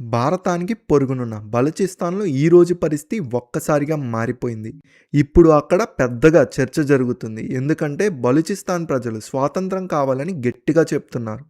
భారతానికి పొరుగునున్న బలూచిస్తాన్‌లో ఈరోజు పరిస్థితి ఒక్కసారిగా మారిపోయింది. ఇప్పుడు అక్కడ పెద్దగా చర్చ జరుగుతుంది. ఎందుకంటే బలూచిస్తాన్ ప్రజలు స్వాతంత్రం కావాలని గట్టిగా చెప్తున్నారు.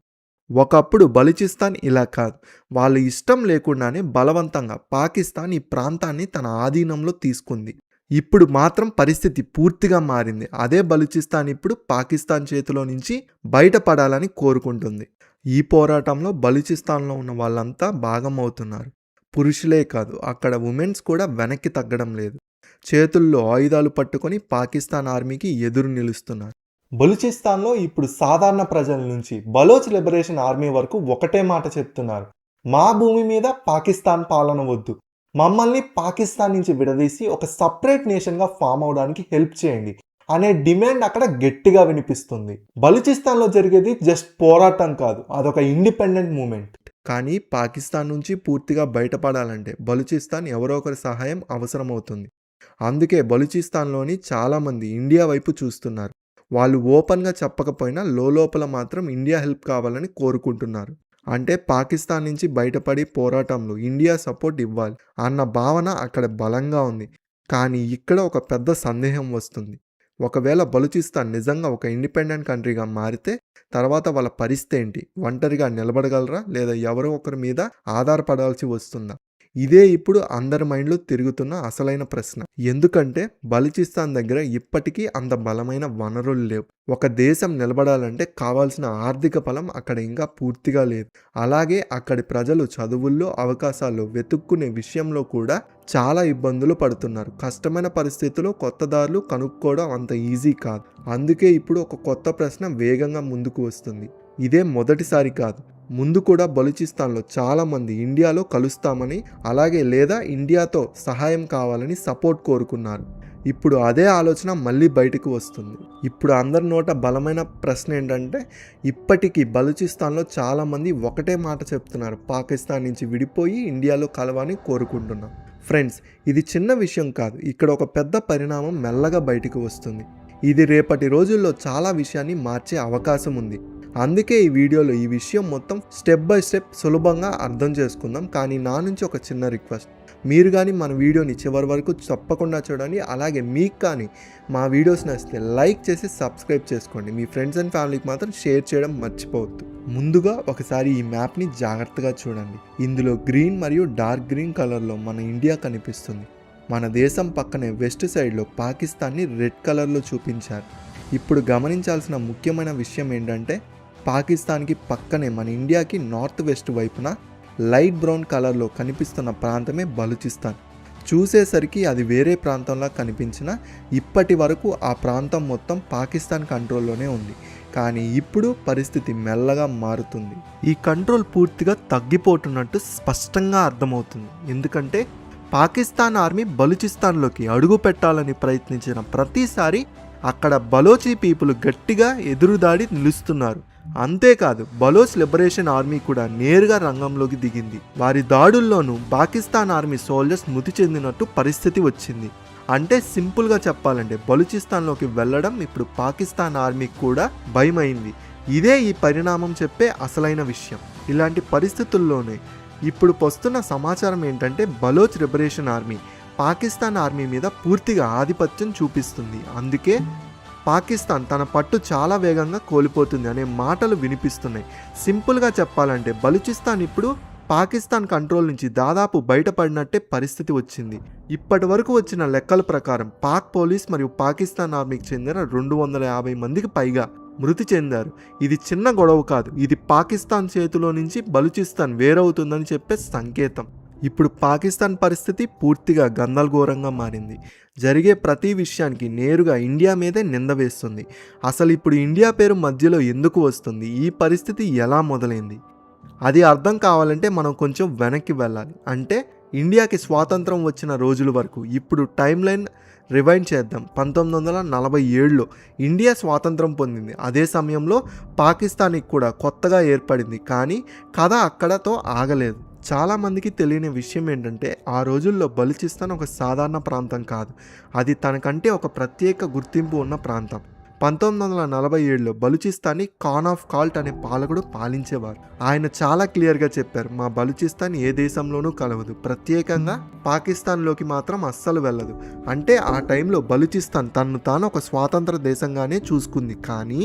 ఒకప్పుడు బలూచిస్తాన్ ఇలా కాదు. వాళ్ళ ఇష్టం లేకుండానే బలవంతంగా పాకిస్తాన్ ఈ ప్రాంతాన్ని తన ఆధీనంలో తీసుకుంది. ఇప్పుడు మాత్రం పరిస్థితి పూర్తిగా మారింది. అదే బలూచిస్తాన్ ఇప్పుడు పాకిస్తాన్ చేతిలో నుంచి బయటపడాలని కోరుకుంటుంది. ఈ పోరాటంలో బలూచిస్తాన్‌లో ఉన్న వాళ్ళంతా భాగమవుతున్నారు. పురుషులే కాదు, అక్కడ ఉమెన్స్ కూడా వెనక్కి తగ్గడం లేదు. చేతుల్లో ఆయుధాలు పట్టుకొని పాకిస్తాన్ ఆర్మీకి ఎదురు నిలుస్తున్నారు. బలూచిస్తాన్‌లో ఇప్పుడు సాధారణ ప్రజల నుంచి బలోచ్ లిబరేషన్ ఆర్మీ వరకు ఒకటే మాట చెప్తున్నారు. మా భూమి మీద పాకిస్తాన్ పాలన వద్దు. మమ్మల్ని పాకిస్తాన్ నుంచి విడదీసి ఒక సపరేట్ నేషన్‌గా ఫామ్ అవడానికి హెల్ప్ చేయండి అనే డిమాండ్ అక్కడ గట్టిగా వినిపిస్తుంది. బలూచిస్తాన్‌లో జరిగేది జస్ట్ పోరాటం కాదు, అదొక ఇండిపెండెంట్ మూమెంట్. కానీ పాకిస్తాన్ నుంచి పూర్తిగా బయటపడాలంటే బలూచిస్తాన్ ఎవరో ఒకరి సహాయం అవసరమవుతుంది. అందుకే బలూచిస్తాన్‌లోని చాలామంది ఇండియా వైపు చూస్తున్నారు. వాళ్ళు ఓపెన్గా చెప్పకపోయినా లోలోపల మాత్రం ఇండియా హెల్ప్ కావాలని కోరుకుంటున్నారు. అంటే పాకిస్తాన్ నుంచి బయటపడి పోరాటంలో ఇండియా సపోర్ట్ ఇవ్వాలి అన్న భావన అక్కడ బలంగా ఉంది. కానీ ఇక్కడ ఒక పెద్ద సందేహం వస్తుంది. ఒకవేళ బలూచిస్తాన్ నిజంగా ఒక ఇండిపెండెంట్ కంట్రీగా మారితే తర్వాత వాళ్ళ పరిస్థితి ఏంటి? ఒంటరిగా నిలబడగలరా లేదా ఎవరో ఒకరి మీద ఆధారపడాల్సి వస్తుందా? ఇదే ఇప్పుడు అందరి మైండ్లో తిరుగుతున్న అసలైన ప్రశ్న. ఎందుకంటే బలూచిస్తాన్ దగ్గర ఇప్పటికీ అంత బలమైన వనరులు లేవు. ఒక దేశం నిలబడాలంటే కావాల్సిన ఆర్థిక బలం అక్కడ ఇంకా పూర్తిగా లేదు. అలాగే అక్కడి ప్రజలు చదువుల్లో అవకాశాలు వెతుక్కునే విషయంలో కూడా చాలా ఇబ్బందులు పడుతున్నారు. కష్టమైన పరిస్థితుల్లో కొత్త దారులు కనుక్కోవడం అంత ఈజీ కాదు. అందుకే ఇప్పుడు ఒక కొత్త ప్రశ్న వేగంగా ముందుకు వస్తుంది. ఇదే మొదటిసారి కాదు. ముందు కూడా బలూచిస్తాన్లో చాలామంది ఇండియాలో కలుస్తామని, అలాగే లేదా ఇండియాతో సహాయం కావాలని సపోర్ట్ కోరుకున్నారు. ఇప్పుడు అదే ఆలోచన మళ్ళీ బయటకు వస్తుంది. ఇప్పుడు అందరి నోట బలమైన ప్రశ్న ఏంటంటే, ఇప్పటికీ బలూచిస్తాన్లో చాలామంది ఒకటే మాట చెప్తున్నారు: పాకిస్తాన్ నుంచి విడిపోయి ఇండియాలో కలవాలని కోరుకుంటున్నాం. ఫ్రెండ్స్, ఇది చిన్న విషయం కాదు. ఇక్కడ ఒక పెద్ద పరిణామం మెల్లగా బయటకు వస్తుంది. ఇది రేపటి రోజుల్లో చాలా విషయాన్ని మార్చే అవకాశం ఉంది. అందుకే ఈ వీడియోలో ఈ విషయం మొత్తం స్టెప్ బై స్టెప్ సులభంగా అర్థం చేసుకుందాం. కానీ నా నుంచి ఒక చిన్న రిక్వెస్ట్, మీరు కానీ మన వీడియోని చివరి వరకు తప్పకుండా చూడండి. అలాగే మీకు కానీ మా వీడియోస్ నచ్చితే లైక్ చేసి సబ్స్క్రైబ్ చేసుకోండి. మీ ఫ్రెండ్స్ అండ్ ఫ్యామిలీకి మాత్రం షేర్ చేయడం మర్చిపోవద్దు. ముందుగా ఒకసారి ఈ మ్యాప్ని జాగ్రత్తగా చూడండి. ఇందులో గ్రీన్ మరియు డార్క్ గ్రీన్ కలర్లో మన ఇండియా కనిపిస్తుంది. మన దేశం పక్కనే వెస్ట్ సైడ్లో పాకిస్తాన్ని రెడ్ కలర్లో చూపించారు. ఇప్పుడు గమనించాల్సిన ముఖ్యమైన విషయం ఏంటంటే, పాకిస్తాన్కి పక్కనే మన ఇండియాకి నార్త్ వెస్ట్ వైపున లైట్ బ్రౌన్ కలర్లో కనిపిస్తున్న ప్రాంతమే బలూచిస్తాన్. చూసేసరికి అది వేరే ప్రాంతంలా కనిపించినా ఇప్పటి వరకు ఆ ప్రాంతం మొత్తం పాకిస్తాన్ కంట్రోల్లోనే ఉంది. కానీ ఇప్పుడు పరిస్థితి మెల్లగా మారుతుంది. ఈ కంట్రోల్ పూర్తిగా తగ్గిపోతున్నట్టు స్పష్టంగా అర్థమవుతుంది. ఎందుకంటే పాకిస్తాన్ ఆర్మీ బలూచిస్తాన్లోకి అడుగు పెట్టాలని ప్రయత్నించిన ప్రతిసారి అక్కడ బలోచి పీపుల్ గట్టిగా ఎదురుదాడి నిలుస్తున్నారు. అంతేకాదు, బలోచ్ లిబరేషన్ ఆర్మీ కూడా నేరుగా రంగంలోకి దిగింది. వారి దాడుల్లోనూ పాకిస్తాన్ ఆర్మీ సోల్జర్స్ మృతి చెందినట్టు పరిస్థితి వచ్చింది. అంటే సింపుల్గా చెప్పాలంటే బలూచిస్తాన్లోకి వెళ్ళడం ఇప్పుడు పాకిస్తాన్ ఆర్మీకి కూడా భయమైంది. ఇదే ఈ పరిణామం చెప్పే అసలైన విషయం. ఇలాంటి పరిస్థితుల్లోనే ఇప్పుడు వస్తున్న సమాచారం ఏంటంటే, Baloch liberation army Pakistan army మీద పూర్తిగా ఆధిపత్యం చూపిస్తుంది. అందుకే పాకిస్తాన్ తన పట్టు చాలా వేగంగా కోల్పోతుంది అనే మాటలు వినిపిస్తున్నాయి. సింపుల్గా చెప్పాలంటే బలూచిస్తాన్ ఇప్పుడు పాకిస్తాన్ కంట్రోల్ నుంచి దాదాపు బయటపడినట్టే పరిస్థితి వచ్చింది. ఇప్పటి వరకు వచ్చిన లెక్కల ప్రకారం పాక్ పోలీస్ మరియు పాకిస్తాన్ ఆర్మీకి చెందిన 250 మందికి పైగా మృతి చెందారు. ఇది చిన్న గొడవ కాదు. ఇది పాకిస్తాన్ చేతిలో నుంచి బలూచిస్తాన్ వేరవుతుందని చెప్పే సంకేతం. ఇప్పుడు పాకిస్తాన్ పరిస్థితి పూర్తిగా గందరగోళంగా మారింది. జరిగే ప్రతి విషయానికి నేరుగా ఇండియా మీదే నింద వేస్తుంది. అసలు ఇప్పుడు ఇండియా పేరు మధ్యలో ఎందుకు వస్తుంది? ఈ పరిస్థితి ఎలా మొదలైంది? అది అర్థం కావాలంటే మనం కొంచెం వెనక్కి వెళ్ళాలి. అంటే ఇండియాకి స్వాతంత్రం వచ్చిన రోజుల వరకు. ఇప్పుడు టైం లైన్ రివైండ్ చేద్దాం. 1947లో ఇండియా స్వాతంత్రం పొందింది. అదే సమయంలో పాకిస్తాన్కి కూడా కొత్తగా ఏర్పడింది. కానీ కథ అక్కడతో ఆగలేదు. చాలామందికి తెలియని విషయం ఏంటంటే, ఆ రోజుల్లో బలూచిస్తాన్ ఒక సాధారణ ప్రాంతం కాదు. అది తనకంటే ఒక ప్రత్యేక గుర్తింపు ఉన్న ప్రాంతం. 1947లో బలూచిస్తాన్ని ఖాన్ ఆఫ్ కాల్ట్ అనే పాలకుడు పాలించేవారు. ఆయన చాలా క్లియర్గా చెప్పారు, మా బలూచిస్తాన్ ఏ దేశంలోనూ కలవదు, ప్రత్యేకంగా పాకిస్తాన్లోకి మాత్రం అస్సలు వెళ్ళదు. అంటే ఆ టైంలో బలూచిస్తాన్ తనను తాను ఒక స్వాతంత్ర దేశంగానే చూసుకుంది. కానీ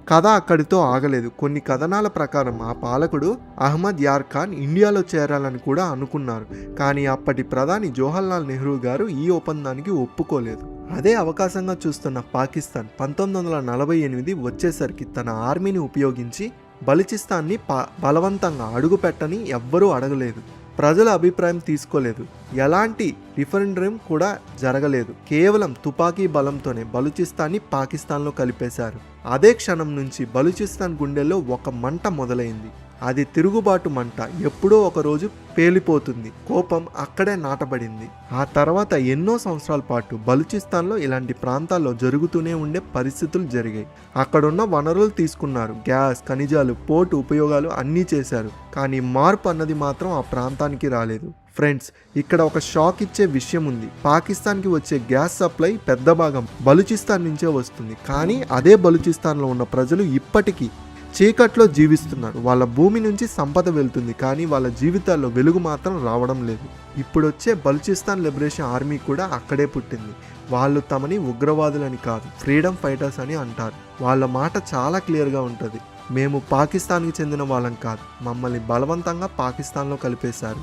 కథ అక్కడితో ఆగలేదు. కొన్ని కథనాల ప్రకారం ఆ పాలకుడు అహ్మద్ యార్ ఖాన్ ఇండియాలో చేరాలని కూడా అనుకున్నారు. కానీ అప్పటి ప్రధాని జవహర్లాల్ నెహ్రూ గారు ఈ ఒప్పందానికి ఒప్పుకోలేదు. అదే అవకాశంగా చూస్తున్న పాకిస్తాన్ 1948 వచ్చేసరికి తన ఆర్మీని ఉపయోగించి బలూచిస్తాన్ని బలవంతంగా అడుగుపెట్టని ఎవ్వరూ అడగలేదు. ప్రజల అభిప్రాయం తీసుకోలేదు. ఎలాంటి రిఫరెండం కూడా జరగలేదు. కేవలం తుపాకీ బలంతోనే బలూచిస్తాన్ని పాకిస్తాన్లో కలిపేశారు. అదే క్షణం నుంచి బలూచిస్తాన్ గుండెల్లో ఒక మంట మొదలైంది. అది తిరుగుబాటు మంట. ఎప్పుడో ఒకరోజు పేలిపోతుంది. కోపం అక్కడే నాటబడింది. ఆ తర్వాత ఎన్నో సంవత్సరాల పాటు బలూచిస్తాన్లో ఇలాంటి ప్రాంతాల్లో జరుగుతూనే ఉండే పరిస్థితులు జరిగాయి. అక్కడున్న వనరులు తీసుకున్నారు. గ్యాస్, ఖనిజాలు, పోర్టు ఉపయోగాలు అన్నీ చేశారు. కానీ మార్పు అన్నది మాత్రం ఆ ప్రాంతానికి రాలేదు. ఫ్రెండ్స్, ఇక్కడ ఒక షాక్ ఇచ్చే విషయం ఉంది. పాకిస్తాన్కి వచ్చే గ్యాస్ సప్లై పెద్ద భాగం బలూచిస్తాన్ నుంచే వస్తుంది. కానీ అదే బలూచిస్తాన్లో ఉన్న ప్రజలు ఇప్పటికీ చీకట్లో జీవిస్తున్నారు. వాళ్ళ భూమి నుంచి సంపద వెళ్తుంది, కానీ వాళ్ళ జీవితాల్లో వెలుగు మాత్రం రావడం లేదు. ఇప్పుడు వచ్చే బలూచిస్తాన్ లిబరేషన్ ఆర్మీ కూడా అక్కడే పుట్టింది. వాళ్ళు తమని ఉగ్రవాదులని కాదు, ఫ్రీడమ్ ఫైటర్స్ అని అంటారు. వాళ్ళ మాట చాలా క్లియర్గా ఉంటుంది. మేము పాకిస్తాన్కి చెందిన వాళ్ళం కాదు, మమ్మల్ని బలవంతంగా పాకిస్తాన్లో కలిపేశారు.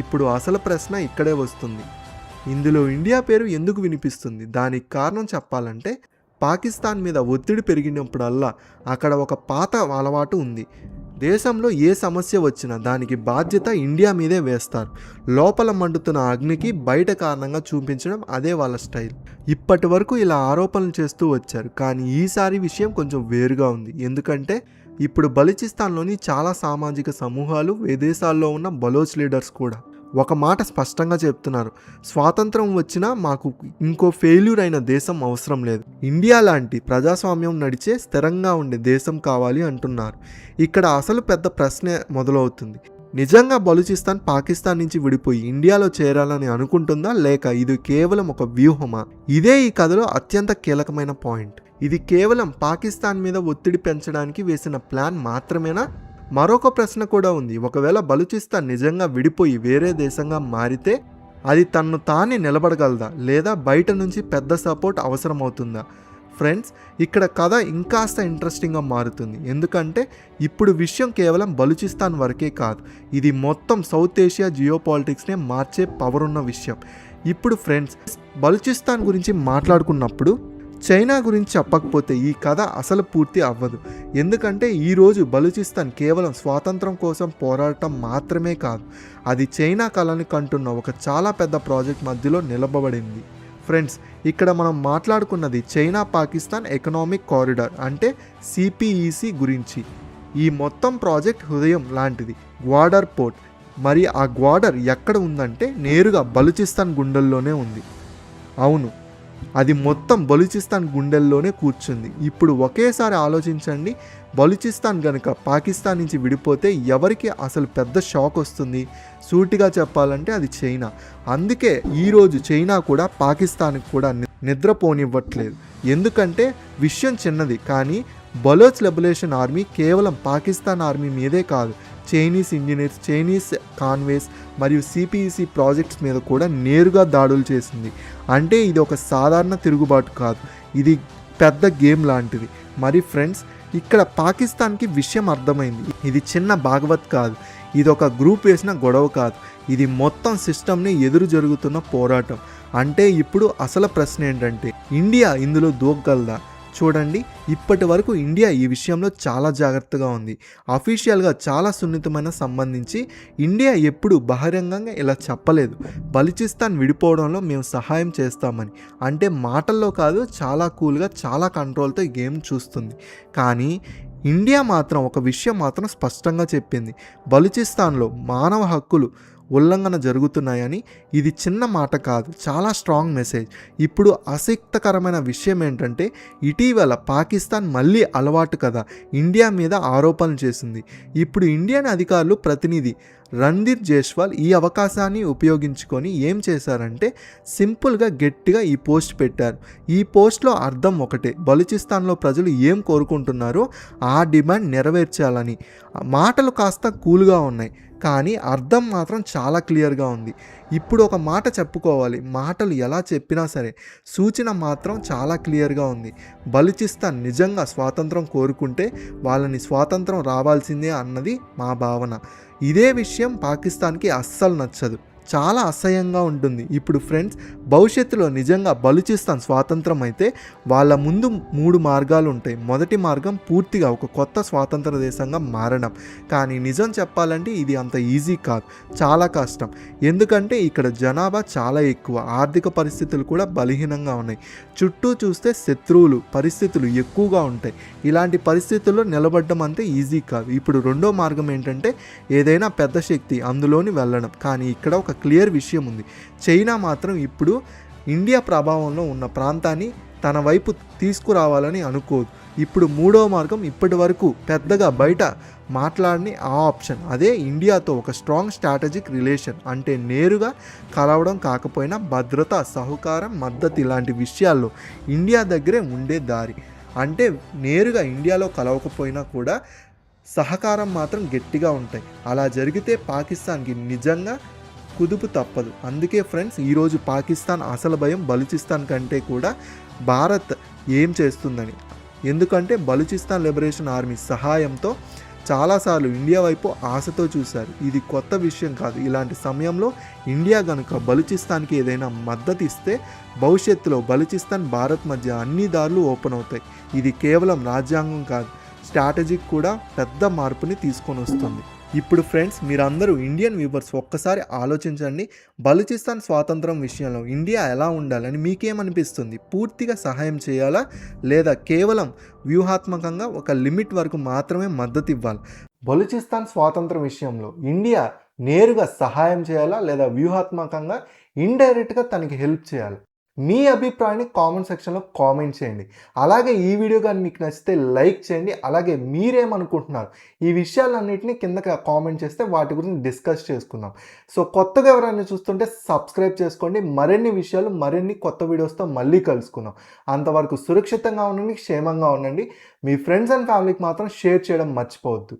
ఇప్పుడు అసలు ప్రశ్న ఇక్కడే వస్తుంది. ఇందులో ఇండియా పేరు ఎందుకు వినిపిస్తుంది? దానికి కారణం చెప్పాలంటే, పాకిస్తాన్ మీద ఒత్తిడి పెరిగినప్పుడల్లా అక్కడ ఒక పాత అలవాటు ఉంది. దేశంలో ఏ సమస్య వచ్చినా దానికి బాధ్యత ఇండియా మీదే వేస్తారు. లోపల మండుతున్న అగ్నికి బయట కారణంగా చూపించడం అదే వాళ్ళ స్టైల్. ఇప్పటి వరకు ఇలా ఆరోపణలు చేస్తూ వచ్చారు. కానీ ఈసారి విషయం కొంచెం వేరుగా ఉంది. ఎందుకంటే ఇప్పుడు బలూచిస్తాన్లోని చాలా సామాజిక సమూహాలు, విదేశాల్లో ఉన్న బలోచ్ లీడర్స్ కూడా ఒక మాట స్పష్టంగా చెప్తున్నారు. స్వాతంత్రం వచ్చినా మాకు ఇంకో ఫెయిల్యూర్ అయిన దేశం అవసరం లేదు. ఇండియా లాంటి ప్రజాస్వామ్యం నడిచే స్థిరంగా ఉండే దేశం కావాలి అంటున్నారు. ఇక్కడ అసలు పెద్ద ప్రశ్న మొదలవుతుంది. నిజంగా బలూచిస్తాన్ పాకిస్తాన్ నుంచి విడిపోయి ఇండియాలో చేరాలని అనుకుంటుందా, లేక ఇది కేవలం ఒక వ్యూహమా? ఇదే ఈ కథలో అత్యంత కీలకమైన పాయింట్. ఇది కేవలం పాకిస్తాన్ మీద ఒత్తిడి పెంచడానికి వేసిన ప్లాన్ మాత్రమేనా? మరొక ప్రశ్న కూడా ఉంది. ఒకవేళ బలూచిస్తాన్ నిజంగా విడిపోయి వేరే దేశంగా మారితే అది తన్ను తానే నిలబడగలదా, లేదా బయట నుంచి పెద్ద సపోర్ట్ అవసరమవుతుందా? ఫ్రెండ్స్, ఇక్కడ కథ ఇంకాస్త ఇంట్రెస్టింగ్గా మారుతుంది. ఎందుకంటే ఇప్పుడు విషయం కేవలం బలూచిస్తాన్ వరకే కాదు, ఇది మొత్తం సౌత్ ఏషియా జియోపాలిటిక్స్నే మార్చే పవర్ ఉన్న విషయం. ఇప్పుడు ఫ్రెండ్స్, బలూచిస్తాన్ గురించి మాట్లాడుకున్నప్పుడు చైనా గురించి చెప్పకపోతే ఈ కథ అసలు పూర్తి అవ్వదు. ఎందుకంటే ఈరోజు బలూచిస్తాన్ కేవలం స్వాతంత్రం కోసం పోరాటం మాత్రమే కాదు, అది చైనా కళని కంటున్న ఒక చాలా పెద్ద ప్రాజెక్ట్ మధ్యలో నిలబడింది. ఫ్రెండ్స్, ఇక్కడ మనం మాట్లాడుకున్నది చైనా పాకిస్తాన్ ఎకనామిక్ కారిడార్ అంటే సిపిఈసి గురించి. ఈ మొత్తం ప్రాజెక్ట్ హృదయం లాంటిది, గ్వాడర్ పోర్ట్. మరి ఆ గ్వాడర్ ఎక్కడ ఉందంటే నేరుగా బలూచిస్తాన్ గుండెల్లోనే ఉంది. అవును, అది మొత్తం బలూచిస్తాన్ గుండెల్లోనే కూర్చుంది. ఇప్పుడు ఒకేసారి ఆలోచించండి, బలూచిస్తాన్ గనుక పాకిస్తాన్ నుంచి విడిపోతే ఎవరికి అసలు పెద్ద షాక్ వస్తుంది? సూటిగా చెప్పాలంటే అది చైనా. అందుకే ఈరోజు చైనా కూడా పాకిస్తాన్కి కూడా నిద్రపోనివ్వట్లేదు. ఎందుకంటే విషయం చిన్నది, కానీ బలోచ్ లిబరేషన్ ఆర్మీ కేవలం పాకిస్తాన్ ఆర్మీ మీదే కాదు, చైనీస్ ఇంజనీర్స్, చైనీస్ కాన్వేస్ మరియు సిపిఈసి ప్రాజెక్ట్స్ మీద కూడా నేరుగా దాడులు చేసింది. అంటే ఇది ఒక సాధారణ తిరుగుబాటు కాదు, ఇది పెద్ద గేమ్ లాంటిది. మరి ఫ్రెండ్స్, ఇక్కడ పాకిస్తాన్కి విషయం అర్థమైంది. ఇది చిన్న భాగవత్ కాదు, ఇది ఒక గ్రూప్ వేసిన గొడవ కాదు, ఇది మొత్తం సిస్టమ్ని ఎదురు జరుగుతున్న పోరాటం. అంటే ఇప్పుడు అసలు ప్రశ్న ఏంటంటే, ఇండియా ఇందులో దూకగలదా? చూడండి, ఇప్పటి వరకు ఇండియా ఈ విషయంలో చాలా జాగ్రత్తగా ఉంది. అఫీషియల్గా చాలా సున్నితమైన సంబంధించి ఇండియా ఎప్పుడు బహిరంగంగా ఇలా చెప్పలేదు, బలూచిస్తాన్ విడిపోవడంలో మేము సహాయం చేస్తామని. అంటే మాటల్లో కాదు, చాలా కూల్గా, చాలా కంట్రోల్తో ఈ గేమ్ చూస్తుంది. కానీ ఇండియా మాత్రం ఒక విషయం మాత్రం స్పష్టంగా చెప్పింది, బలూచిస్తాన్లో మానవ హక్కులు ఉల్లంఘన జరుగుతున్నాయని. ఇది చిన్న మాట కాదు, చాలా స్ట్రాంగ్ మెసేజ్. ఇప్పుడు ఆసక్తికరమైన విషయం ఏంటంటే ఇటీవల పాకిస్తాన్ మళ్ళీ అలవాటు కదా ఇండియా మీద ఆరోపణలు చేసింది. ఇప్పుడు ఇండియన్ అధికారులు ప్రతినిధి రణ్ధీర్ జైస్వాల్ ఈ అవకాశాన్ని ఉపయోగించుకొని ఏం చేశారంటే సింపుల్గా గట్టిగా ఈ పోస్ట్ పెట్టారు. ఈ పోస్ట్లో అర్థం ఒకటే, బలూచిస్తాన్లో ప్రజలు ఏం కోరుకుంటున్నారో ఆ డిమాండ్ నెరవేర్చాలని. మాటలు కాస్త కూల్గా ఉన్నాయి కానీ అర్థం మాత్రం చాలా క్లియర్గా ఉంది. ఇప్పుడు ఒక మాట చెప్పుకోవాలి, మాటలు ఎలా చెప్పినా సరే సూచన మాత్రం చాలా క్లియర్గా ఉంది. బలూచిస్తాన్ నిజంగా స్వాతంత్రం కోరుకుంటే వాళ్ళని స్వాతంత్రం రావాల్సిందే అన్నది మా భావన. ఇదే విషయం పాకిస్తాన్కి అస్సలు నచ్చదు, చాలా అసహ్యంగా ఉంటుంది. ఇప్పుడు ఫ్రెండ్స్, భవిష్యత్తులో నిజంగా బలూచిస్తాన్ స్వాతంత్రం అయితే వాళ్ళ ముందు 3 మార్గాలు ఉంటాయి. మొదటి మార్గం పూర్తిగా ఒక కొత్త స్వాతంత్ర దేశంగా మారడం. కానీ నిజం చెప్పాలంటే ఇది అంత ఈజీ కాదు, చాలా కష్టం. ఎందుకంటే ఇక్కడ జనాభా చాలా ఎక్కువ, ఆర్థిక పరిస్థితులు కూడా బలహీనంగా ఉన్నాయి. చుట్టూ చూస్తే శత్రువులు, పరిస్థితులు ఎక్కువగా ఉంటాయి. ఇలాంటి పరిస్థితుల్లో నిలబడడం అంతే ఈజీ కాదు. ఇప్పుడు రెండో మార్గం ఏంటంటే ఏదైనా పెద్ద శక్తి అందులోని వెళ్ళడం. కానీ ఇక్కడ ఒక క్లియర్ విషయం ఉంది, చైనా మాత్రం ఇప్పుడు ఇండియా ప్రభావంలో ఉన్న ప్రాంతాన్ని తన వైపు తీసుకురావాలని అనుకోదు. ఇప్పుడు మూడో మార్గం ఇప్పటి వరకు పెద్దగా బయట మాట్లాడని ఆ ఆప్షన్, అదే ఇండియాతో ఒక స్ట్రాంగ్ స్ట్రాటజిక్ రిలేషన్. అంటే నేరుగా కలవడం కాకపోయినా భద్రత, సహకారం, మద్దతు ఇలాంటి విషయాల్లో ఇండియా దగ్గరే ఉండే దారి. అంటే నేరుగా ఇండియాలో కలవకపోయినా కూడా సహకారం మాత్రం గట్టిగా ఉంటాయి. అలా జరిగితే పాకిస్తాన్కి నిజంగా కుదుపు తప్పదు. అందుకే ఫ్రెండ్స్, ఈరోజు పాకిస్తాన్ అసలు భయం బలూచిస్తాన్ కంటే కూడా భారత్ ఏం చేస్తుందని. ఎందుకంటే బలూచిస్తాన్ లిబరేషన్ ఆర్మీ సహాయంతో చాలాసార్లు ఇండియా వైపు ఆశతో చూశారు. ఇది కొత్త విషయం కాదు. ఇలాంటి సమయంలో ఇండియా కనుక బలూచిస్తాన్కి ఏదైనా మద్దతు ఇస్తే భవిష్యత్తులో బలూచిస్తాన్, భారత్ మధ్య అన్ని దారులు ఓపెన్ అవుతాయి. ఇది కేవలం రాజ్యాంగం కాదు, స్ట్రాటజిక్ కూడా పెద్ద మార్పుని తీసుకొని వస్తుంది. ఇప్పుడు ఫ్రెండ్స్, మీరందరూ ఇండియన్ వ్యూవర్స్ ఒక్కసారి ఆలోచించండి. బలూచిస్తాన్ స్వాతంత్రం విషయంలో ఇండియా ఎలా ఉండాలని మీకేమనిపిస్తుంది? పూర్తిగా సహాయం చేయాలా లేదా కేవలం వ్యూహాత్మకంగా ఒక లిమిట్ వరకు మాత్రమే మద్దతు ఇవ్వాలి? బలూచిస్తాన్ స్వాతంత్రం విషయంలో ఇండియా నేరుగా సహాయం చేయాలా లేదా వ్యూహాత్మకంగా ఇండైరెక్ట్గా తనకి హెల్ప్ చేయాలి? మీ అభిప్రాయాన్ని కామెంట్ సెక్షన్లో కామెంట్ చేయండి. అలాగే ఈ వీడియో కానీ మీకు నచ్చితే లైక్ చేయండి. అలాగే మీరేమనుకుంటున్నారు ఈ విషయాలన్నింటినీ కింద కామెంట్ చేస్తే వాటి గురించి డిస్కస్ చేసుకుందాం. సో కొత్తగా ఎవరైనా చూస్తుంటే సబ్స్క్రైబ్ చేసుకోండి. మరిన్ని విషయాలు, మరిన్ని కొత్త వీడియోస్తో మళ్ళీ కలుసుకుందాం. అంతవరకు సురక్షితంగా ఉండండి, క్షేమంగా ఉండండి. మీ ఫ్రెండ్స్ అండ్ ఫ్యామిలీకి మాత్రం షేర్ చేయడం మర్చిపోవద్దు.